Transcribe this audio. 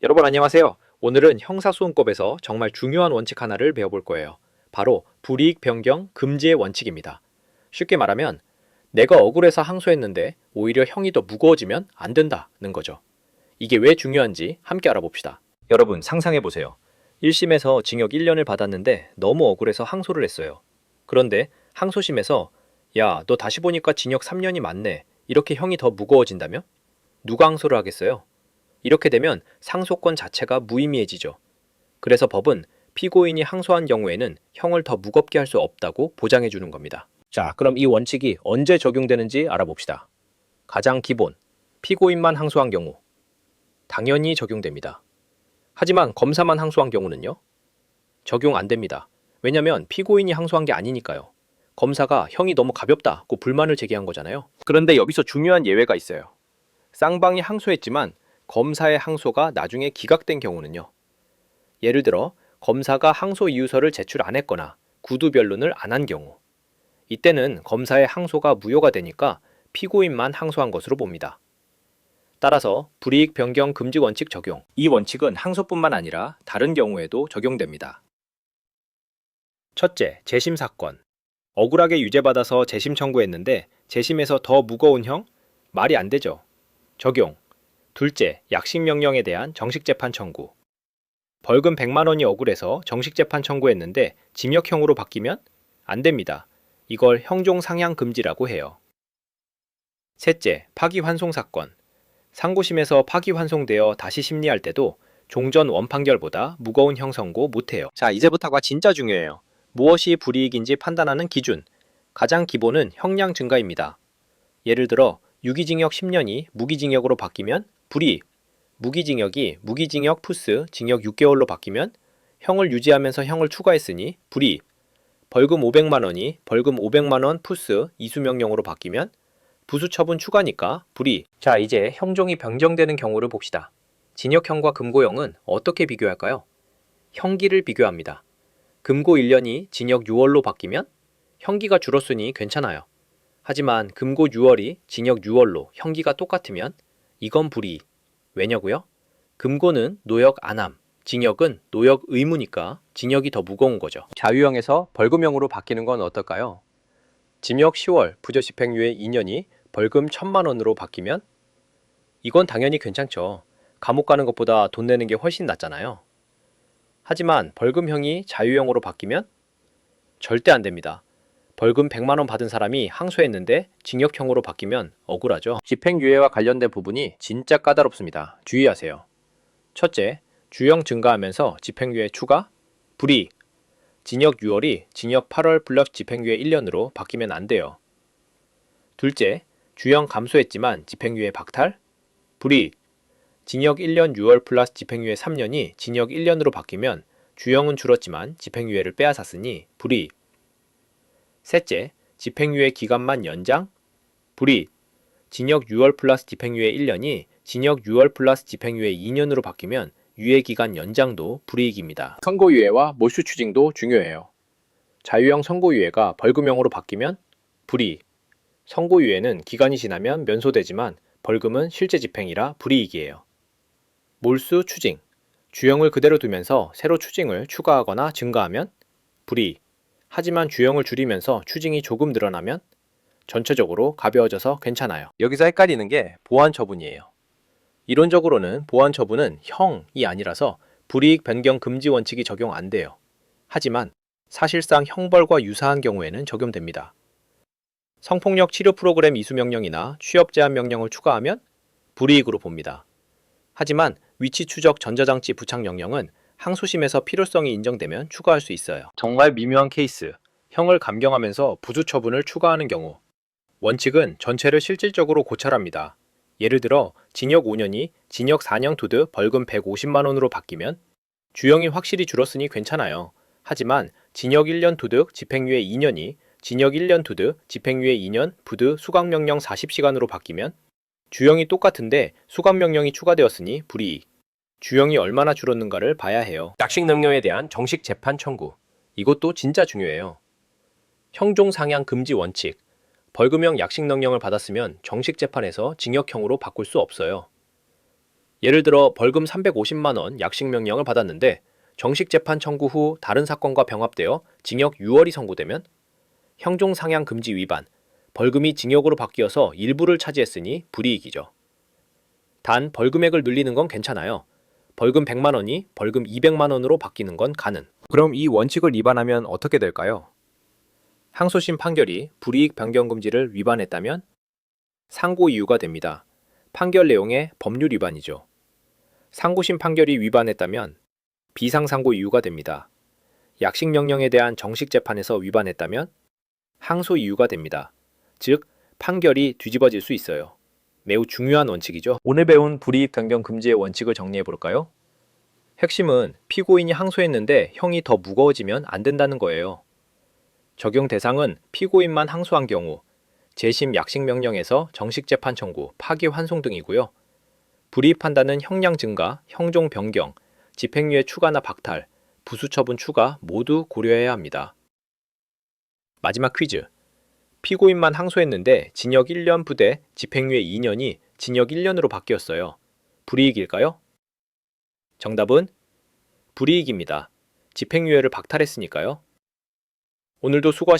여러분 안녕하세요. 오늘은 형사소송법에서 정말 중요한 원칙 하나를 배워볼 거예요. 바로 불이익 변경 금지의 원칙입니다. 쉽게 말하면 내가 억울해서 항소했는데 오히려 형이 더 무거워지면 안 된다는 거죠. 이게 왜 중요한지 함께 알아봅시다. 여러분 상상해 보세요. 1심에서 징역 1년을 받았는데 너무 억울해서 항소를 했어요. 그런데 항소심에서 야, 너 다시 보니까 징역 3년이 맞네. 이렇게 형이 더 무거워진다며? 누가 항소를 하겠어요? 이렇게 되면 상소권 자체가 무의미해지죠. 그래서 법은 피고인이 항소한 경우에는 형을 더 무겁게 할 수 없다고 보장해 주는 겁니다. 자, 그럼 이 원칙이 언제 적용되는지 알아봅시다. 가장 기본, 피고인만 항소한 경우 당연히 적용됩니다. 하지만 검사만 항소한 경우는요? 적용 안 됩니다. 왜냐면 피고인이 항소한 게 아니니까요. 검사가 형이 너무 가볍다고 불만을 제기한 거잖아요. 그런데 여기서 중요한 예외가 있어요. 쌍방이 항소했지만 검사의 항소가 나중에 기각된 경우는요. 예를 들어 검사가 항소 이유서를 제출 안 했거나 구두 변론을 안 한 경우. 이때는 검사의 항소가 무효가 되니까 피고인만 항소한 것으로 봅니다. 따라서 불이익 변경 금지 원칙 적용. 이 원칙은 항소뿐만 아니라 다른 경우에도 적용됩니다. 첫째, 재심 사건. 억울하게 유죄받아서 재심 청구했는데 재심에서 더 무거운 형? 말이 안 되죠. 적용. 둘째, 약식 명령에 대한 정식 재판 청구. 벌금 100만 원이 억울해서 정식 재판 청구했는데 징역형으로 바뀌면 안 됩니다. 이걸 형종 상향 금지라고 해요. 셋째, 파기환송 사건. 상고심에서 파기환송되어 다시 심리할 때도 종전 원판결보다 무거운 형 선고 못해요. 자, 이제부터가 진짜 중요해요. 무엇이 불이익인지 판단하는 기준. 가장 기본은 형량 증가입니다. 예를 들어 유기징역 10년이 무기징역으로 바뀌면 불이익, 무기징역이 무기징역 플러스 징역 6개월로 바뀌면 형을 유지하면서 형을 추가했으니 불이익, 벌금 500만 원이 벌금 500만 원 플러스 이수명령으로 바뀌면 부수처분 추가니까 불이익. 자, 이제 형종이 변경되는 경우를 봅시다. 징역형과 금고형은 어떻게 비교할까요? 형기를 비교합니다. 금고 1년이 징역 6월로 바뀌면 형기가 줄었으니 괜찮아요. 하지만 금고 6월이 징역 6월로 형기가 똑같으면 이건 불이익. 왜냐고요? 금고는 노역 안함, 징역은 노역 의무니까 징역이 더 무거운 거죠. 자유형에서 벌금형으로 바뀌는 건 어떨까요? 징역 10월, 부저집행유예 2년이 벌금 1,000만 원으로 바뀌면 이건 당연히 괜찮죠. 감옥 가는 것보다 돈 내는 게 훨씬 낫잖아요. 하지만 벌금형이 자유형으로 바뀌면 절대 안 됩니다. 벌금 100만 원 받은 사람이 항소했는데 징역형으로 바뀌면 억울하죠. 집행유예와 관련된 부분이 진짜 까다롭습니다. 주의하세요. 첫째, 주형 증가하면서 집행유예 추가, 불이익. 징역 6월이 징역 8월 플러스 집행유예 1년으로 바뀌면 안 돼요. 둘째, 주형 감소했지만 집행유예 박탈, 불이익. 징역 1년 6월 플러스 집행유예 3년이 징역 1년으로 바뀌면 주형은 줄었지만 집행유예를 빼앗았으니 불이익. 셋째, 집행유예 기간만 연장, 불이익. 징역 6월 플러스 집행유예 1년이 징역 6월 플러스 집행유예 2년으로 바뀌면 유예기간 연장도 불이익입니다. 선고유예와 몰수 추징도 중요해요. 자유형 선고유예가 벌금형으로 바뀌면 불이익. 선고유예는 기간이 지나면 면소되지만 벌금은 실제 집행이라 불이익이에요. 몰수 추징. 주형을 그대로 두면서 새로 추징을 추가하거나 증가하면 불이익. 하지만 주형을 줄이면서 추징이 조금 늘어나면 전체적으로 가벼워져서 괜찮아요. 여기서 헷갈리는 게 보완 처분이에요. 이론적으로는 보완 처분은 형이 아니라서 불이익 변경 금지 원칙이 적용 안 돼요. 하지만 사실상 형벌과 유사한 경우에는 적용됩니다. 성폭력 치료 프로그램 이수 명령이나 취업 제한 명령을 추가하면 불이익으로 봅니다. 하지만 위치 추적 전자장치 부착 명령은 항소심에서 필요성이 인정되면 추가할 수 있어요. 정말 미묘한 케이스, 형을 감경하면서 부수 처분을 추가하는 경우. 원칙은 전체를 실질적으로 고찰합니다. 예를 들어 징역 5년이 징역 4년 투드 벌금 150만 원으로 바뀌면 주형이 확실히 줄었으니 괜찮아요. 하지만 징역 1년 투득 집행유예 2년이 징역 1년 투득 집행유예 2년 부드 수감명령 40시간으로 바뀌면 주형이 똑같은데 수감명령이 추가되었으니 불이익. 주형이 얼마나 줄었는가를 봐야 해요. 약식 능력에 대한 정식 재판 청구. 이것도 진짜 중요해요. 형종 상향 금지 원칙. 벌금형 약식 명령을 받았으면 정식 재판에서 징역형으로 바꿀 수 없어요. 예를 들어 벌금 350만 원 약식명령을 받았는데 정식 재판 청구 후 다른 사건과 병합되어 징역 6월이 선고되면 형종상향 금지 위반, 벌금이 징역으로 바뀌어서 일부를 차지했으니 불이익이죠. 단 벌금액을 늘리는 건 괜찮아요. 벌금 100만 원이 벌금 200만 원으로 바뀌는 건 가능. 그럼 이 원칙을 위반하면 어떻게 될까요? 항소심 판결이 불이익 변경 금지를 위반했다면 상고 이유가 됩니다. 판결 내용의 법률 위반이죠. 상고심 판결이 위반했다면 비상상고 이유가 됩니다. 약식명령에 대한 정식 재판에서 위반했다면 항소 이유가 됩니다. 즉, 판결이 뒤집어질 수 있어요. 매우 중요한 원칙이죠. 오늘 배운 불이익 변경 금지의 원칙을 정리해 볼까요? 핵심은 피고인이 항소했는데 형이 더 무거워지면 안 된다는 거예요. 적용 대상은 피고인만 항소한 경우, 재심 약식명령에서 정식 재판 청구, 파기환송 등이고요. 불이익 판단은 형량 증가, 형종 변경, 집행유예 추가나 박탈, 부수처분 추가 모두 고려해야 합니다. 마지막 퀴즈. 피고인만 항소했는데 징역 1년 부대 집행유예 2년이 징역 1년으로 바뀌었어요. 불이익일까요? 정답은 불이익입니다. 집행유예를 박탈했으니까요. 오늘도 수고하셨습니다.